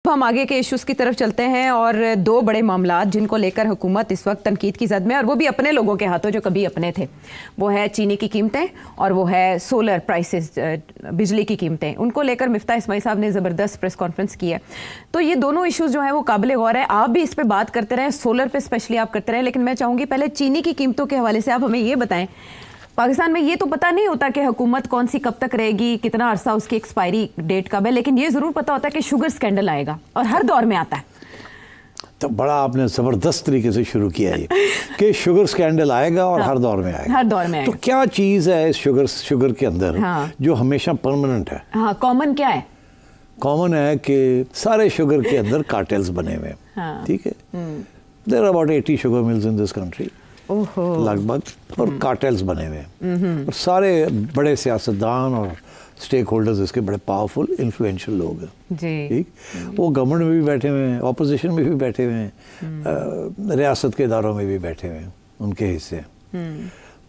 हम आगे के इश्यूज़ की तरफ चलते हैं और दो बड़े मामला जिनको लेकर हुकूमत इस वक्त तनकीद की जद में, और वो भी अपने लोगों के हाथों जो कभी अपने थे, वो है चीनी की कीमतें और वो है सोलर प्राइसेस, बिजली की कीमतें। उनको लेकर मिफ्ता इस्माइल साहब ने ज़बरदस्त प्रेस कॉन्फ्रेंस की है। तो ये दोनों इश्यूज़ जो हैं वो काबिल गौर है। आप भी इस पर बात करते रहें, सोलर पर स्पेशली आप करते रहें, लेकिन मैं चाहूँगी पहले चीनी की कीमतों के हवाले से आप हमें ये बताएं। पाकिस्तान में ये तो पता नहीं होता कि हुकूमत कौन सी कब तक रहेगी, कितना अरसा उसकी एक्सपायरी डेट कब है, लेकिन ये ज़रूर पता होता है कि शुगर स्कैंडल आएगा और हर दौर में आता है। तो बड़ा आपने ज़बरदस्त तरीके से शुरू किया है कि शुगर स्कैंडल आएगा और हर दौर में आएगा। हर दौर में आएगा। तो क्या चीज़ है इस शुगर के अंदर जो हमेशा परमानेंट है? हाँ, कॉमन क्या है? कॉमन है कि सारे शुगर के अंदर कार्टेल्स बने हुए हैं। ठीक है, there are about 80 sugar mills in this country लगभग, और कार्टेल्स बने हुए हैं और सारे बड़े सियासतदान और स्टेक होल्डर्स इसके बड़े पावरफुल इन्फ्लुएंशियल लोग हैं। ठीक, वो गवर्नमेंट में भी बैठे हुए हैं, ऑपोजिशन में भी बैठे हुए हैं, रियासत के इदारों में भी बैठे हुए हैं, उनके हिस्से।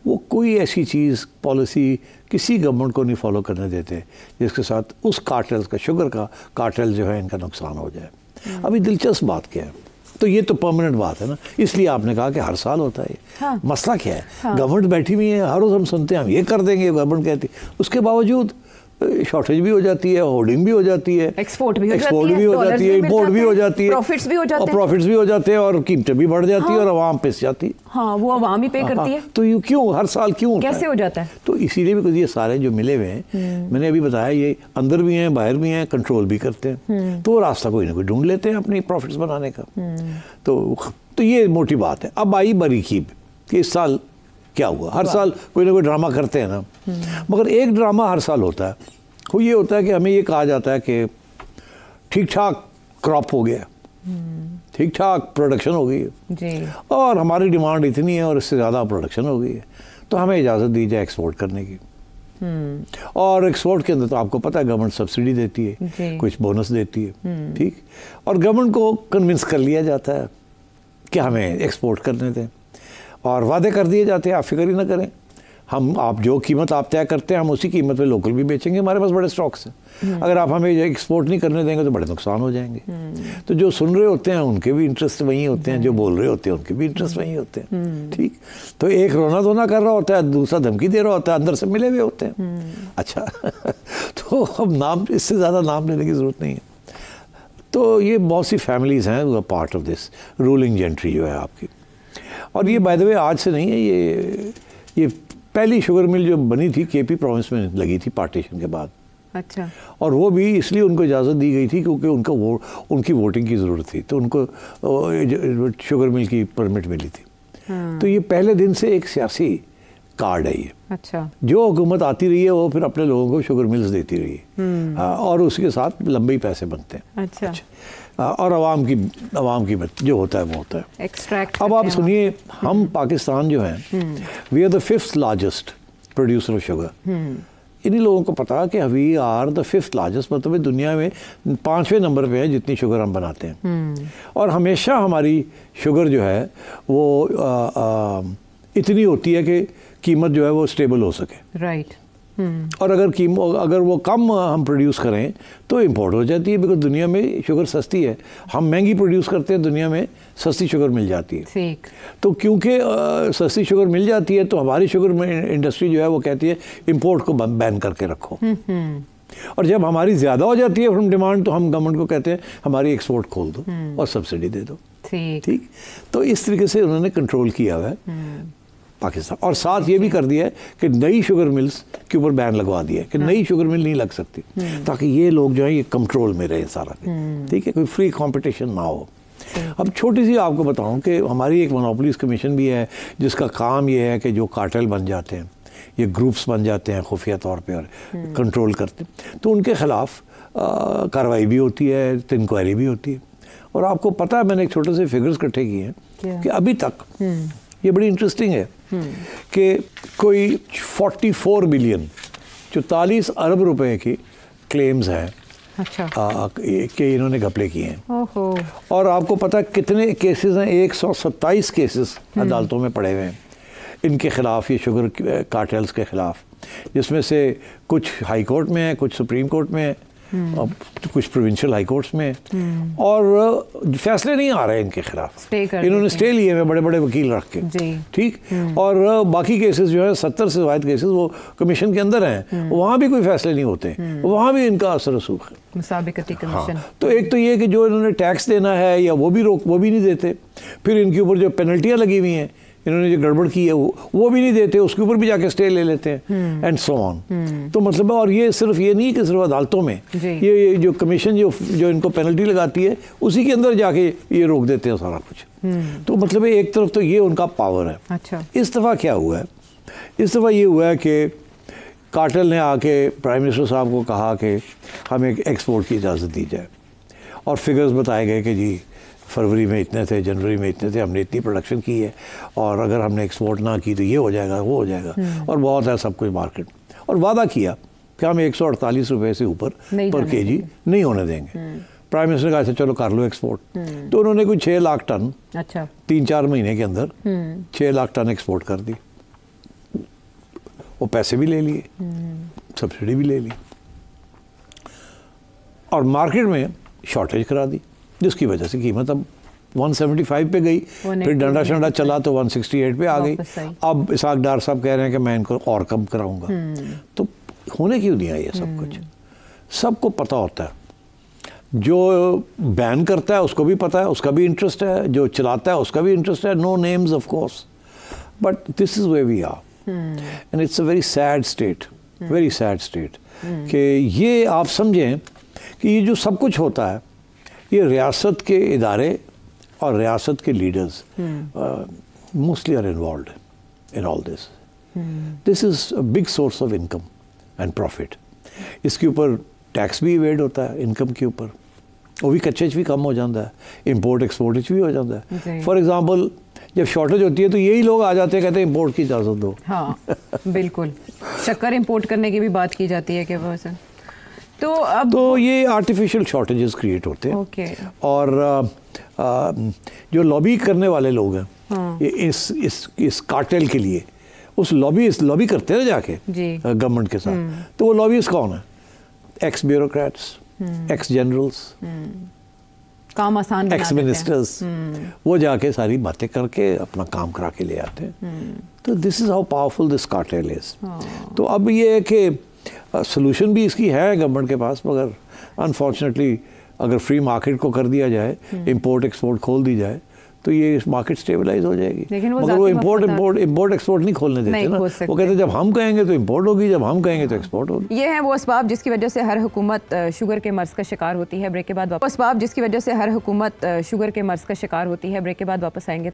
वो कोई ऐसी चीज़ पॉलिसी किसी गवर्नमेंट को नहीं फॉलो करने देते जिसके साथ उस कार्टेल्स का, शुगर का कार्टेल जो है, इनका नुकसान हो जाए। अभी दिलचस्प बात क्या है, तो ये तो परमानेंट बात है ना, इसलिए आपने कहा कि हर साल होता है। हाँ। मसला क्या है? हाँ। गवर्नमेंट बैठी हुई है, हर रोज़ हम सुनते हैं हम ये कर देंगे, गवर्नमेंट कहती है, उसके बावजूद शॉर्टेज भी हो जाती है, होर्डिंग भी हो जाती है, एक्सपोर्ट भी हो जाती है, इम्पोर्ट भी हो जाती है, प्रॉफिट्स भी हो जाते हैं और कीमतें भी बढ़ जाती है और आवाम पिस जाती है। हाँ, वो आवाम ही पे करती है। तो ये क्यों हर साल क्यों कैसे हो जाता है? तो इसीलिए भी ये सारे जो मिले हुए हैं, मैंने अभी बताया, ये अंदर भी हैं, बाहर भी हैं, कंट्रोल भी करते हैं, तो वो रास्ता कोई ना कोई ढूंढ लेते हैं अपनी प्रॉफिट्स बनाने का। तो ये मोटी बात है। अब आई बरीकी कि इस साल क्या हुआ। हर साल कोई ना कोई ड्रामा करते हैं ना, मगर एक ड्रामा हर साल होता है। वो ये होता है कि हमें ये कहा जाता है कि ठीक ठाक क्रॉप हो गया, ठीक ठाक प्रोडक्शन हो गई है और हमारी डिमांड इतनी है और इससे ज़्यादा प्रोडक्शन हो गई है, तो हमें इजाज़त दी जाए एक्सपोर्ट करने की। और एक्सपोर्ट के अंदर तो आपको पता है गवर्नमेंट सब्सिडी देती है, कुछ बोनस देती है। ठीक, और गवर्नमेंट को कन्विंस कर लिया जाता है कि हमें एक्सपोर्ट करने दें और वादे कर दिए जाते हैं, आप फिक्र ही ना करें, आप जो कीमत आप तय करते हैं हम उसी कीमत पे लोकल भी बेचेंगे, हमारे पास बड़े स्टॉक्स हैं। अगर आप हमें एक्सपोर्ट नहीं करने देंगे तो बड़े नुकसान हो जाएंगे। तो जो सुन रहे होते हैं उनके भी इंटरेस्ट वहीं होते हैं, जो बोल रहे होते हैं उनके भी इंटरेस्ट वहीं होते हैं। ठीक, तो एक रोना धोना कर रहा होता है, दूसरा धमकी दे रहा होता है, अंदर से मिले हुए होते हैं। अच्छा तो अब नाम, इससे ज़्यादा नाम लेने की ज़रूरत नहीं है। तो ये बहुत सी फैमिलीज़ हैं वो part of this ruling gentry जो है आपकी। और ये बाय द वे आज से नहीं है, ये पहली शुगर मिल जो बनी थी केपी प्रोविंस में लगी थी पार्टीशन के बाद। अच्छा। और वो भी इसलिए उनको इजाज़त दी गई थी क्योंकि उनकी वोटिंग की ज़रूरत थी, तो उनको शुगर मिल की परमिट मिली थी। तो ये पहले दिन से एक सियासी कार्ड है ये। अच्छा। जो हुकूमत आती रही है वो फिर अपने लोगों को शुगर मिल्स देती रही है और उसके साथ लंबे पैसे बनते हैं। अच्छा। और आवाम की जो होता है वो होता है एक्सट्रैक्ट। अब आप सुनिए, हम पाकिस्तान जो है we are the 5th largest producer of sugar. इन्हीं लोगों को पता कि we are the 5th largest, मतलब दुनिया में 5वें नंबर पे है जितनी शुगर हम बनाते हैं। और हमेशा हमारी शुगर जो है वो इतनी होती है कि कीमत जो है वो स्टेबल हो सके। राइट। और अगर वो कम हम प्रोड्यूस करें तो इंपोर्ट हो जाती है, बिकॉज दुनिया में शुगर सस्ती है, हम महंगी प्रोड्यूस करते हैं, दुनिया में सस्ती शुगर मिल जाती है। ठीक। तो क्योंकि सस्ती शुगर मिल जाती है तो हमारी शुगर में इंडस्ट्री जो है वो कहती है इंपोर्ट को बैन करके रखो। और जब हमारी ज़्यादा हो जाती है फ्रॉम डिमांड तो हम गवर्नमेंट को कहते हैं हमारी एक्सपोर्ट खोल दो और सब्सिडी दे दो। ठीक। तो इस तरीके से उन्होंने कंट्रोल किया हुआ है पाकिस्तान। और साथ ये भी कर दिया है कि नई शुगर मिल्स के ऊपर बैन लगवा दिया है कि नई शुगर मिल नहीं लग सकती, ताकि ये लोग जो है ये कंट्रोल में रहे सारा। ठीक है, कोई फ्री कंपटीशन ना हो। अब छोटी सी आपको बताऊं कि हमारी एक मोनोपोलीज कमीशन भी है जिसका काम ये है कि जो कार्टेल बन जाते हैं, ये ग्रुप्स बन जाते हैं खुफिया तौर पर और कंट्रोल करते हैं, तो उनके खिलाफ कार्रवाई भी होती है, इंक्वायरी भी होती है। और आपको पता है, मैंने एक छोटे से फिगर्स इकट्ठे किए हैं कि अभी तक ये बड़ी इंटरेस्टिंग है कि कोई 44 बिलियन 44 अरब रुपए की क्लेम्स हैं। अच्छा। कि इन्होंने घपले किए हैं। और आपको पता है कितने केसेस हैं? 127 केसेस अदालतों में पड़े हुए हैं इनके खिलाफ, ये शुगर कार्टेल्स के खिलाफ, जिसमें से कुछ हाई कोर्ट में है, कुछ सुप्रीम कोर्ट में है अब तो कुछ प्रोविंशियल हाई कोर्ट्स में और फैसले नहीं आ रहे इनके खिलाफ। इन्होंने स्टे लिए हुए बड़े बड़े वकील रख के, ठीक। और बाकी केसेस जो है 70 से ज्यादा केसेस वो कमीशन के अंदर हैं, वहाँ भी कोई फैसले नहीं होते, वहाँ भी इनका असर रसूख है। मुसाबिकती कमीशन। हाँ, तो एक तो ये कि जो इन्होंने टैक्स देना है या वो भी नहीं देते, फिर इनके ऊपर जो पेनल्टियाँ लगी हुई हैं, इन्होंने जो गड़बड़ की है वो भी नहीं देते, उसके ऊपर भी जाके स्टे ले लेते हैं एंड सो ऑन। तो मतलब, और ये सिर्फ ये नहीं कि सिर्फ अदालतों में, ये जो कमीशन जो इनको पेनल्टी लगाती है उसी के अंदर जाके ये रोक देते हैं सारा कुछ। तो मतलब एक तरफ तो ये उनका पावर है। अच्छा। इस दफ़ा क्या हुआ है, इस दफ़ा ये हुआ है कि कार्टेल ने आके प्राइम मिनिस्टर साहब को कहा कि हमें एक्सपोर्ट की इजाज़त दी जाए, और फिगर्स बताए गए कि जी फरवरी में इतने थे, जनवरी में इतने थे, हमने इतनी प्रोडक्शन की है, और अगर हमने एक्सपोर्ट ना की तो ये हो जाएगा, वो हो जाएगा, और बहुत है सब कुछ मार्केट। और वादा किया कि हम 148 रुपये से ऊपर पर केजी नहीं होने देंगे। प्राइम मिनिस्टर का ऐसे चलो कर लो एक्सपोर्ट, तो उन्होंने कुछ 6 लाख टन 3-4 महीने के अंदर 6 लाख टन एक्सपोर्ट कर दी। वो पैसे भी ले लिए, सब्सिडी भी ले ली, और मार्केट में शॉर्टेज करा दी, जिसकी वजह से कीमत अब 175 पे गई, फिर डंडा शंडा चला तो 168 पे आ गई। अब इसाक डार साहब कह रहे हैं कि मैं इनको और कम कराऊंगा। तो होने क्यों दिया ये सब कुछ? सबको पता होता है, जो बैन करता है उसको भी पता है, उसका भी इंटरेस्ट है, जो चलाता है उसका भी इंटरेस्ट है। No names of course, but this is where we are and it's a very sad state, very sad state. कि ये आप समझें कि ये जो सब कुछ होता है, ये रियासत के इदारे और रियासत के leaders mostly are involved in all this. This is a big source of income and profit. इसके ऊपर टैक्स भी इवेड होता है इनकम के ऊपर, वो भी कच्चे भी कम हो जाता है, इंपोर्ट एक्सपोर्ट भी हो जाता है। फॉर एग्जांपल जब शॉर्टेज होती है तो यही लोग आ जाते हैं, कहते हैं इंपोर्ट की इजाज़त दो। हाँ बिल्कुल, शक्कर इंपोर्ट करने की भी बात की जाती है कि वो तो अब तो ये आर्टिफिशियल शॉर्टेजेस क्रिएट होते हैं। और जो लॉबी करने वाले लोग हैं ये इस कार्टेल के लिए, उस लॉबी करते हैं जाके गवर्नमेंट के साथ। तो वो लॉबीज कौन है? एक्स ब्यूरोक्रेट्स, एक्स जनरल्स, काम आसान, एक्स मिनिस्टर्स, वो जाके सारी बातें करके अपना काम करा के ले आते हैं। तो this is how powerful this cartel is. तो अब ये है कि सोल्यूशन भी इसकी है गवर्नमेंट के पास, मगर अनफॉर्चुनेटली अगर फ्री मार्केट को कर दिया जाए, इंपोर्ट एक्सपोर्ट खोल दी जाए, तो ये मार्केट स्टेबलाइज हो जाएगी। मगर वो इंपोर्ट एक्सपोर्ट नहीं खोलने देते ना। वो कहते हैं जब हम कहेंगे तो इंपोर्ट होगी, जब हम कहेंगे तो एक्सपोर्ट होगी। ये है वो असबाब जिसकी वजह से हर हुकूमत शुगर के मर्ज का शिकार होती है। ब्रेक के बाद वापस आएंगे।